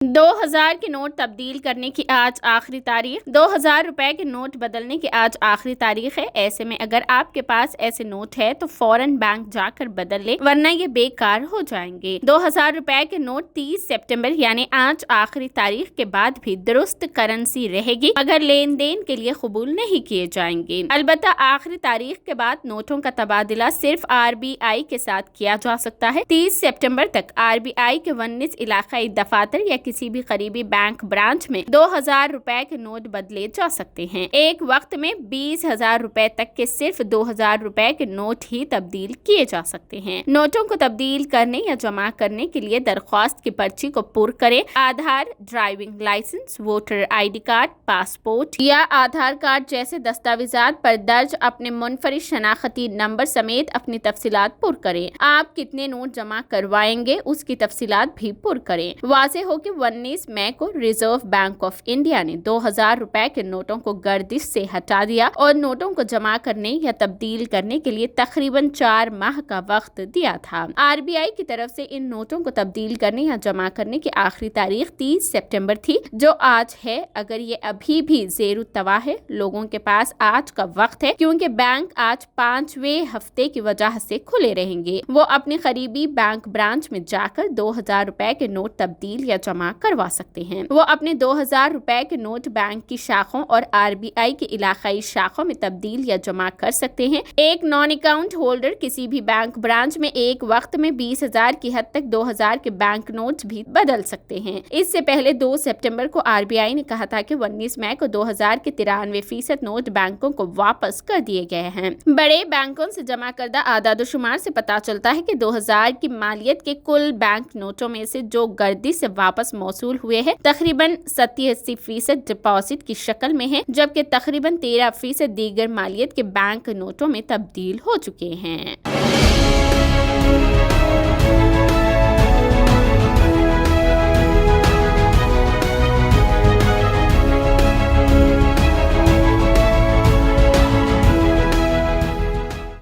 2000 کے نوٹ تبدیل کرنے کی آج آخری تاریخ 2000 روپے کے نوٹ بدلنے کی آج آخری تاریخ ہے۔ ایسے میں اگر آپ کے پاس ایسے نوٹ ہے تو فوراً بینک جا کر بدل لے، ورنہ یہ بیکار ہو جائیں گے۔ 2000 روپے کے نوٹ 30 سپٹمبر یعنی آج آخری تاریخ کے بعد بھی درست کرنسی رہے گی مگر لین دین کے لیے قبول نہیں کیے جائیں گے۔ البتہ آخری تاریخ کے بعد نوٹوں کا تبادلہ صرف RBI کے ساتھ کیا جا سکتا ہے۔ 30 سپٹمبر تک RBI کے 19 علاقائی دفاتر یا کسی بھی قریبی بینک برانچ میں 2000 روپے کے نوٹ بدلے جا سکتے ہیں۔ ایک وقت میں 20,000 روپے تک کے صرف 2000 روپے کے نوٹ ہی تبدیل کیے جا سکتے ہیں۔ نوٹوں کو تبدیل کرنے یا جمع کرنے کے لیے درخواست کی پرچی کو پر کریں۔ Aadhaar, driving licence, voter ID card, passport یا آدھار کارڈ جیسے دستاویزات پر درج اپنے منفرد شناختی نمبر سمیت اپنی تفصیلات پر کریں۔ آپ کتنے نوٹ جمع کروائیں گے اس کی تفصیلات بھی پر کریں۔ واضح ہو کہ 19 مئی کو ریزرو بینک آف انڈیا نے 2000 روپے کے نوٹوں کو گردش سے ہٹا دیا اور نوٹوں کو جمع کرنے یا تبدیل کرنے کے لیے تقریباً 4 ماہ کا وقت دیا تھا۔ RBI کی طرف سے ان نوٹوں کو تبدیل کرنے یا جمع کرنے کی آخری تاریخ 30 سپٹمبر تھی جو آج ہے۔ اگر یہ ابھی بھی زیر التواء ہے، لوگوں کے پاس آج کا وقت ہے کیونکہ بینک آج 5ویں ہفتے کی وجہ سے کھلے رہیں گے۔ وہ اپنی قریبی بینک برانچ میں جا کر 2000 روپے کے نوٹ تبدیل یا جمع کروا سکتے ہیں۔ وہ اپنے 2000 روپے کے نوٹ بینک کی شاخوں اور RBI کی علاقائی شاخوں میں تبدیل یا جمع کر سکتے ہیں۔ ایک نان اکاؤنٹ ہولڈر کسی بھی بینک برانچ میں ایک وقت میں 20,000 کی حد تک 2000 کے بینک نوٹس بھی بدل سکتے ہیں۔ اس سے پہلے 2 سپٹمبر کو RBI نے کہا تھا کہ 19 مئی کو 2000 کے 93% نوٹ بینکوں کو واپس کر دیے گئے ہیں۔ بڑے بینکوں سے جمع کردہ اعداد و شمار سے پتہ چلتا ہے کہ 2000 کی مالیت کے کل بینک نوٹوں میں سے جو گردش سے واپس موصول ہوئے ہیں تقریباً 87% ڈپازٹ کی شکل میں ہیں، جبکہ تقریباً 13% دیگر مالیت کے بینک نوٹوں میں تبدیل ہو چکے ہیں۔